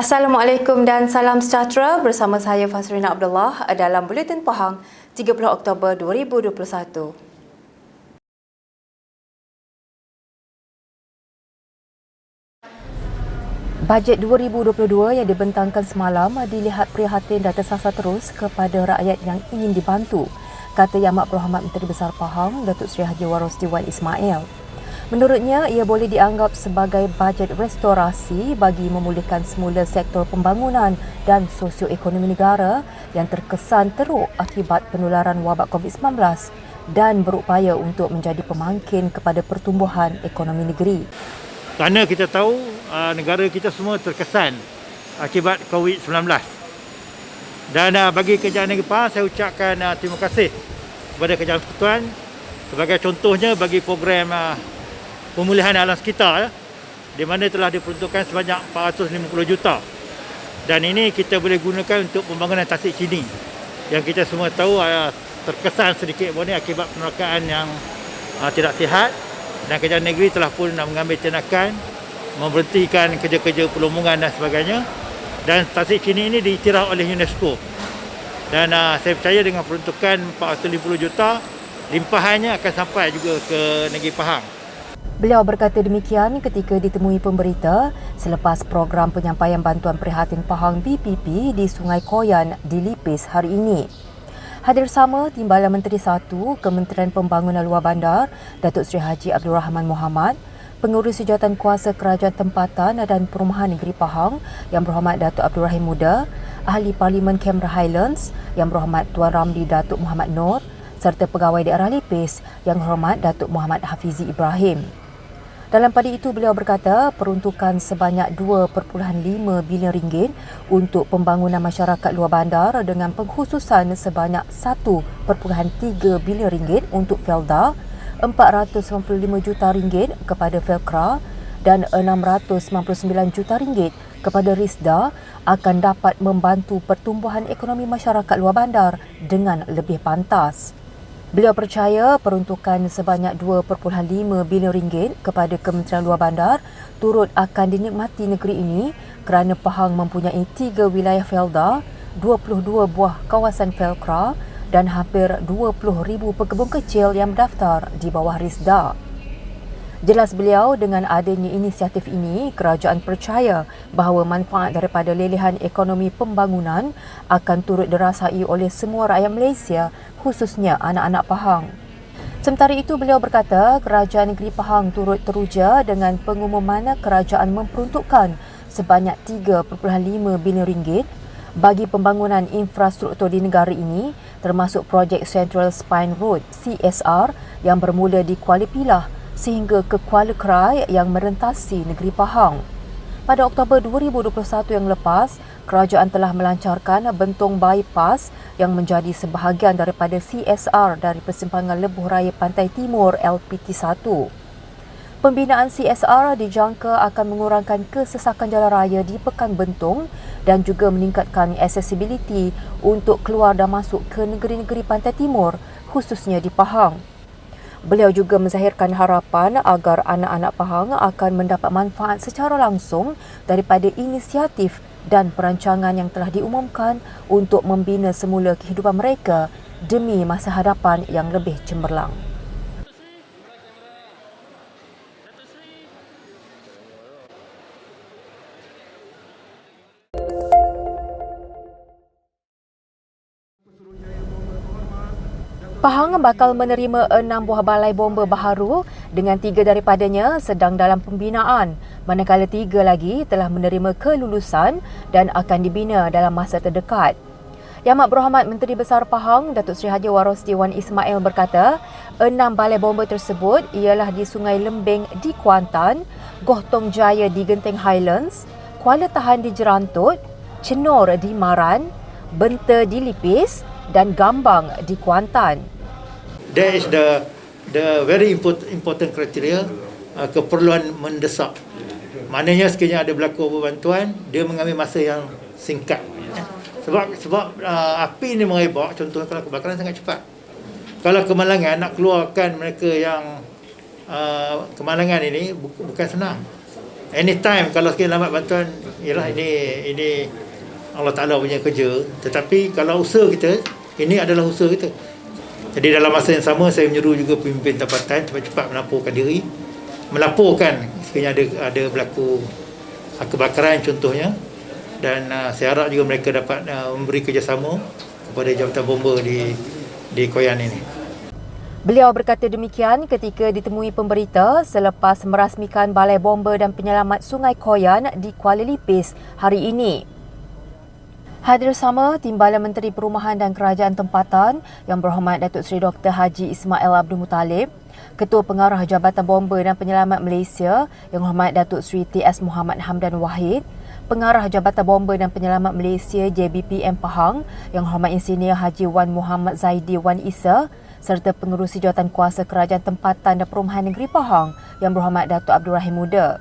Assalamualaikum dan salam sejahtera, bersama saya Fasrina Abdullah dalam Buletin Pahang 30 Oktober 2021. Bajet 2022 yang dibentangkan semalam dilihat prihatin dan tersasar terus kepada rakyat yang ingin dibantu, kata Yang Amat Berhormat Menteri Besar Pahang, Datuk Seri Haji Warosti Wan Ismail. Menurutnya, ia boleh dianggap sebagai bajet restorasi bagi memulihkan semula sektor pembangunan dan sosioekonomi negara yang terkesan teruk akibat penularan wabak COVID-19 dan berupaya untuk menjadi pemangkin kepada pertumbuhan ekonomi negeri. Kerana kita tahu negara kita semua terkesan akibat COVID-19. Dan bagi Kerajaan Negeri Pahang, saya ucapkan terima kasih kepada Kerajaan Persekutuan sebagai contohnya bagi program pemulihan alam sekitar di mana telah diperuntukkan sebanyak 450 juta. Dan ini kita boleh gunakan untuk pembangunan Tasik Chini yang kita semua tahu terkesan sedikit boleh akibat penerangan yang tidak sihat, dan Kerajaan Negeri telah pun mengambil tindakan memberhentikan kerja-kerja pelombongan dan sebagainya, dan Tasik Chini ini diiktiraf oleh UNESCO. Dan saya percaya dengan peruntukan 450 juta, limpahannya akan sampai juga ke Negeri Pahang. Beliau berkata demikian ketika ditemui pemberita selepas program penyampaian bantuan prihatin Pahang BPP di Sungai Koyan di Lipis hari ini. Hadir sama Timbalan Menteri 1 Kementerian Pembangunan Luar Bandar Datuk Seri Haji Abdul Rahman Mohamad, Pengurus Jawatan Kuasa Kerajaan Tempatan dan Perumahan Negeri Pahang Yang Berhormat Datuk Abdul Rahim Muda, Ahli Parlimen Canberra Highlands Yang Berhormat Tuan Ramli Datuk Muhammad Noor, serta Pegawai Daerah Lipis Yang Berhormat Datuk Muhammad Hafizi Ibrahim. Dalam pada itu, beliau berkata peruntukan sebanyak 2.5 bilion ringgit untuk pembangunan masyarakat luar bandar dengan pengkhususan sebanyak 1.3 bilion ringgit untuk Felda, 495 juta ringgit kepada Felkra dan 699 juta ringgit kepada Risda akan dapat membantu pertumbuhan ekonomi masyarakat luar bandar dengan lebih pantas. Beliau percaya peruntukan sebanyak 2.5 bilion ringgit kepada Kementerian Luar Bandar turut akan dinikmati negeri ini kerana Pahang mempunyai 3 wilayah Felda, 22 buah kawasan Felkra dan hampir 20,000 pekebun kecil yang mendaftar di bawah Risda. Jelas beliau, dengan adanya inisiatif ini, kerajaan percaya bahawa manfaat daripada lelehan ekonomi pembangunan akan turut dirasai oleh semua rakyat Malaysia, khususnya anak-anak Pahang. Sementara itu, beliau berkata Kerajaan Negeri Pahang turut teruja dengan pengumuman kerajaan memperuntukkan sebanyak 3.5 bilion ringgit bagi pembangunan infrastruktur di negara ini, termasuk projek Central Spine Road CSR yang bermula di Kuala Pilah sehingga ke Kuala Krai yang merentasi negeri Pahang. Pada Oktober 2021 yang lepas, kerajaan telah melancarkan bentong bypass yang menjadi sebahagian daripada CSR dari persimpangan Lebuh Raya Pantai Timur LPT1. Pembinaan CSR dijangka akan mengurangkan kesesakan jalan raya di Pekan Bentong dan juga meningkatkan accessibility untuk keluar dan masuk ke negeri-negeri Pantai Timur, khususnya di Pahang. Beliau juga menzahirkan harapan agar anak-anak Pahang akan mendapat manfaat secara langsung daripada inisiatif dan perancangan yang telah diumumkan untuk membina semula kehidupan mereka demi masa hadapan yang lebih cemerlang. Pahang bakal menerima 6 buah balai bomba baharu dengan 3 daripadanya sedang dalam pembinaan, manakala 3 lagi telah menerima kelulusan dan akan dibina dalam masa terdekat. Yang Amat Berhormat Menteri Besar Pahang, Datuk Seri Haji Warosti Wan Ismail berkata, 6 balai bomba tersebut ialah di Sungai Lembing di Kuantan, Gohtong Jaya di Genting Highlands, Kuala Tahan di Jerantut, Cenor di Maran, Benta di Lipis dan Gambang di Kuantan. That is the very important criteria, keperluan mendesak. Maknanya sekiranya ada berlaku bantuan, dia mengambil masa yang singkat. Sebab api ini mengebak, contohnya kalau kebakaran sangat cepat. Kalau kemalangan, nak keluarkan mereka yang kemalangan ini bukan senang. Anytime kalau kita lambat bantuan, ialah ini Allah Ta'ala punya kerja. Tetapi kalau usaha kita, ini adalah usaha kita. Jadi dalam masa yang sama, saya menyeru juga pemimpin tempatan cepat-cepat melaporkan diri, melaporkan sekiranya ada berlaku kebakaran contohnya, dan saya harap juga mereka dapat memberi kerjasama kepada Jabatan Bomba di Koyan ini. Beliau berkata demikian ketika ditemui pemberita selepas merasmikan Balai Bomba dan Penyelamat Sungai Koyan di Kuala Lipis hari ini. Hadir sama Timbalan Menteri Perumahan dan Kerajaan Tempatan Yang Berhormat Datuk Seri Dr. Haji Ismail Abdul Muttalib, Ketua Pengarah Jabatan Bomba dan Penyelamat Malaysia Yang Berhormat Datuk Seri T.S. Muhammad Hamdan Wahid, Pengarah Jabatan Bomba dan Penyelamat Malaysia JBPM Pahang Yang Berhormat Insinyur Haji Wan Muhammad Zaidi Wan Isa, serta Pengerusi Jawatan Kuasa Kerajaan Tempatan dan Perumahan Negeri Pahang Yang Berhormat Datuk Abdul Rahim Muda.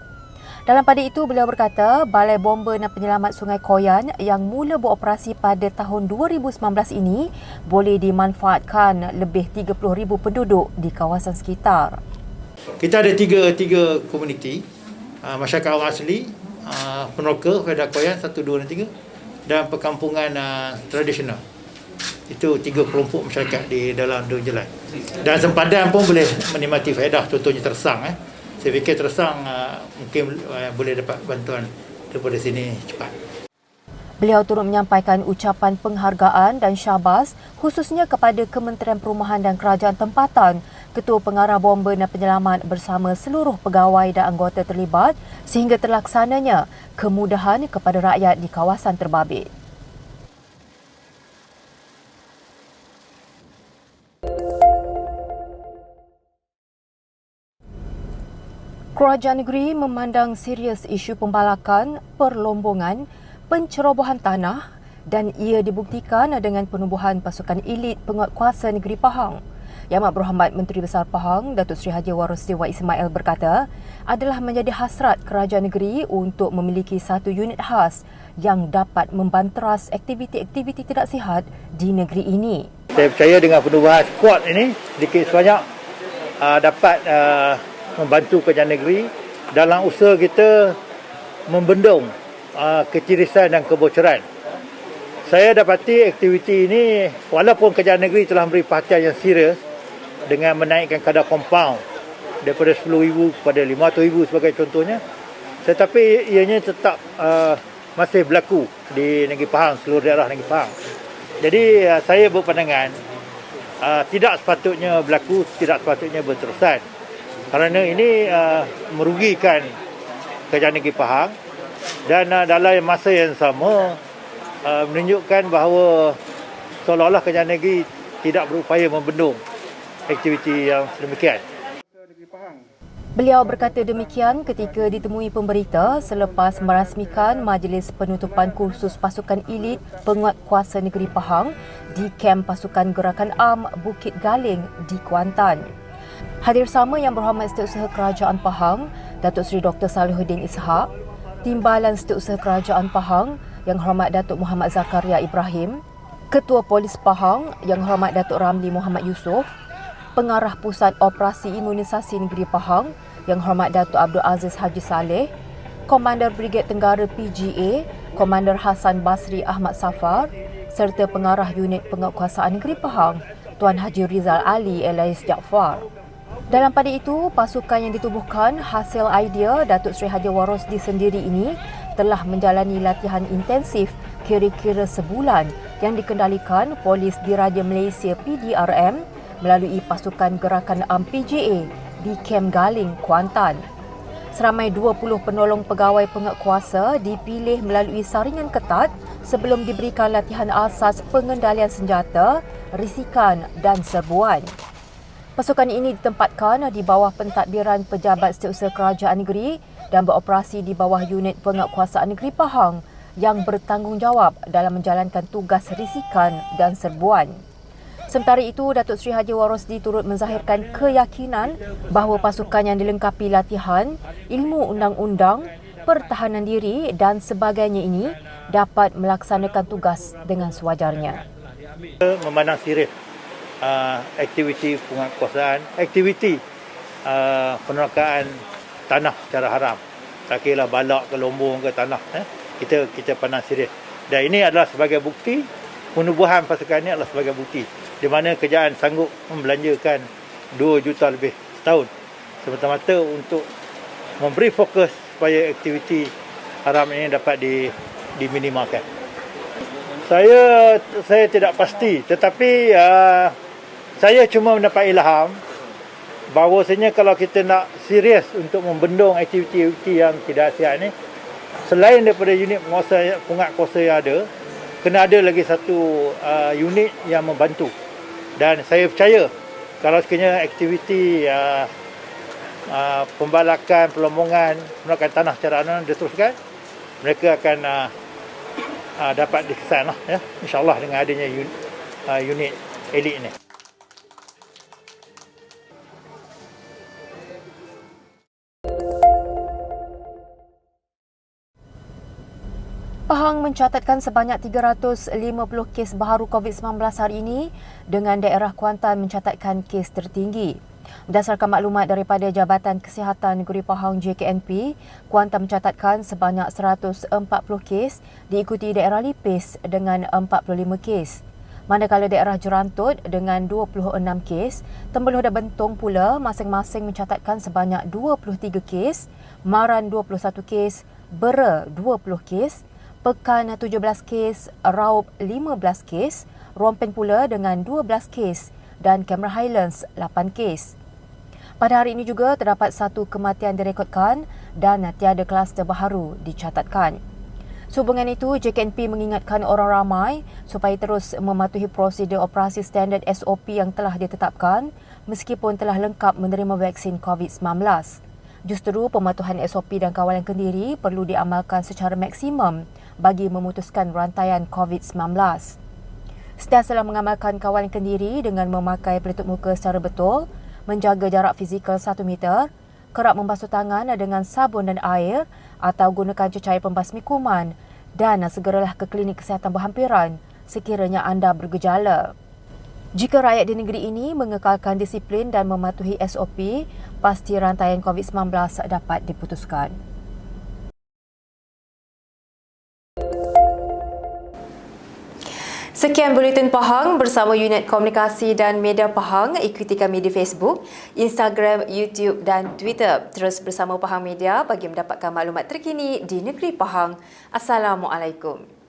Dalam pada itu, beliau berkata Balai Bomba dan Penyelamat Sungai Koyan yang mula beroperasi pada tahun 2019 ini boleh dimanfaatkan lebih 30,000 penduduk di kawasan sekitar. Kita ada tiga komuniti, masyarakat awam asli, peneroka, Fedah Koyan 1, 2 dan 3, dan perkampungan tradisional. Itu 3 kelompok masyarakat di dalam 2 jalan. Dan sempadan pun boleh menikmati faedah, contohnya Tersang. Saya fikir Tersang mungkin boleh dapat bantuan daripada sini cepat. Beliau turut menyampaikan ucapan penghargaan dan syabas khususnya kepada Kementerian Perumahan dan Kerajaan Tempatan, Ketua Pengarah Bomba dan Penyelamat bersama seluruh pegawai dan anggota terlibat sehingga terlaksananya kemudahan kepada rakyat di kawasan terbabit. Kerajaan negeri memandang serius isu pembalakan, perlombongan, pencerobohan tanah dan ia dibuktikan dengan penubuhan pasukan elit penguatkuasa negeri Pahang. Yang Amat Berhormat Menteri Besar Pahang, Datuk Seri Haji Warus Dewa Ismail berkata, adalah menjadi hasrat kerajaan negeri untuk memiliki satu unit khas yang dapat membanteras aktiviti-aktiviti tidak sihat di negeri ini. Saya percaya dengan penubuhan skuad ini sedikit sebanyak dapat membantu kerajaan negeri dalam usaha kita membendung kecirisan dan kebocoran. Saya dapati aktiviti ini, walaupun kerajaan negeri telah memberi perhatian yang serius dengan menaikkan kadar kompaun daripada 10,000 kepada 500,000 sebagai contohnya, tetapi ianya tetap masih berlaku di negeri Pahang, seluruh daerah negeri Pahang. Jadi saya berpandangan tidak sepatutnya berlaku, tidak sepatutnya berterusan. Kerana ini merugikan kerajaan negeri Pahang dan dalam masa yang sama menunjukkan bahawa seolah-olah kerajaan negeri tidak berupaya membendung aktiviti yang sedemikian. Beliau berkata demikian ketika ditemui pemberita selepas merasmikan Majlis Penutupan Kursus Pasukan Elit Penguatkuasa Negeri Pahang di Kem Pasukan Gerakan Am Bukit Galing di Kuantan. Hadir sama Yang Berhormat Setiausaha Kerajaan Pahang, Datuk Seri Dr. Salihuddin Ishak, Timbalan Setiausaha Kerajaan Pahang, Yang Hormat Datuk Muhammad Zakaria Ibrahim, Ketua Polis Pahang, Yang Hormat Datuk Ramli Muhammad Yusof, Pengarah Pusat Operasi Imunisasi Negeri Pahang, Yang Hormat Datuk Abdul Aziz Haji Saleh, Komander Brigade Tenggara PGA, Komander Hassan Basri Ahmad Safar, serta Pengarah Unit Penguatkuasaan Negeri Pahang, Tuan Haji Rizal Ali Elais Jaafar. Dalam pada itu, pasukan yang ditubuhkan hasil idea Datuk Seri Haji Warosdi sendiri ini telah menjalani latihan intensif kira-kira sebulan yang dikendalikan Polis Diraja Malaysia PDRM melalui pasukan Gerakan Am PGA di Kem Galing, Kuantan. Seramai 20 penolong pegawai penguatkuasa dipilih melalui saringan ketat sebelum diberikan latihan asas pengendalian senjata, risikan dan serbuan. Pasukan ini ditempatkan di bawah pentadbiran Pejabat Setiausaha Kerajaan Negeri dan beroperasi di bawah unit penguatkuasaan Negeri Pahang yang bertanggungjawab dalam menjalankan tugas risikan dan serbuan. Sementara itu, Datuk Seri Haji Warosdi turut menzahirkan keyakinan bahawa pasukan yang dilengkapi latihan, ilmu undang-undang, pertahanan diri dan sebagainya ini dapat melaksanakan tugas dengan sewajarnya. Memandang serius aktiviti penguatkuasaan, aktiviti penerokaan tanah secara haram. Tak kira balak ke lombong ke tanah. Kita pandang serius. Dan ini adalah sebagai bukti, penubuhan pasukan ini adalah sebagai bukti di mana kerajaan sanggup membelanjakan 2 juta lebih setahun semata-mata untuk memberi fokus supaya aktiviti haram ini dapat diminimalkan. Saya tidak pasti, tetapi saya cuma mendapat ilham bahawasanya kalau kita nak serius untuk membendung aktiviti-aktiviti yang tidak sihat ini, selain daripada unit penguatkuasa yang ada, kena ada lagi satu unit yang membantu. Dan saya percaya kalau sekiranya aktiviti pembalakan, pelombongan, penolakan tanah secara diteruskan, mereka akan dapat dikesan InsyaAllah dengan adanya unit elit ini. Pahang mencatatkan sebanyak 350 kes baharu COVID-19 hari ini dengan daerah Kuantan mencatatkan kes tertinggi. Berdasarkan maklumat daripada Jabatan Kesihatan Negeri Pahang JKNP, Kuantan mencatatkan sebanyak 140 kes diikuti daerah Lipis dengan 45 kes. Manakala daerah Jerantut dengan 26 kes, Temeloh dan Bentong pula masing-masing mencatatkan sebanyak 23 kes, Maran 21 kes, Bera 20 kes, Pekan 17 kes, Raub 15 kes, Rompin pula dengan 12 kes dan Cameron Highlands 8 kes. Pada hari ini juga terdapat 1 kematian direkodkan dan tiada kluster baharu dicatatkan. Sehubungan itu, JKNP mengingatkan orang ramai supaya terus mematuhi prosedur operasi standard SOP yang telah ditetapkan meskipun telah lengkap menerima vaksin COVID-19. Justru pematuhan SOP dan kawalan kendiri perlu diamalkan secara maksimum bagi memutuskan rantaian COVID-19. Sentiasalah mengamalkan kawalan kendiri dengan memakai pelitup muka secara betul, menjaga jarak fizikal 1 meter, kerap membasuh tangan dengan sabun dan air atau gunakan cecair pembasmi kuman dan segeralah ke klinik kesihatan berhampiran sekiranya anda bergejala. Jika rakyat di negeri ini mengekalkan disiplin dan mematuhi SOP, pasti rantaian COVID-19 dapat diputuskan. Sekian Buletin Pahang bersama Unit Komunikasi dan Media Pahang. Ikuti kami di Facebook, Instagram, YouTube dan Twitter. Terus bersama Pahang Media bagi mendapatkan maklumat terkini di negeri Pahang. Assalamualaikum.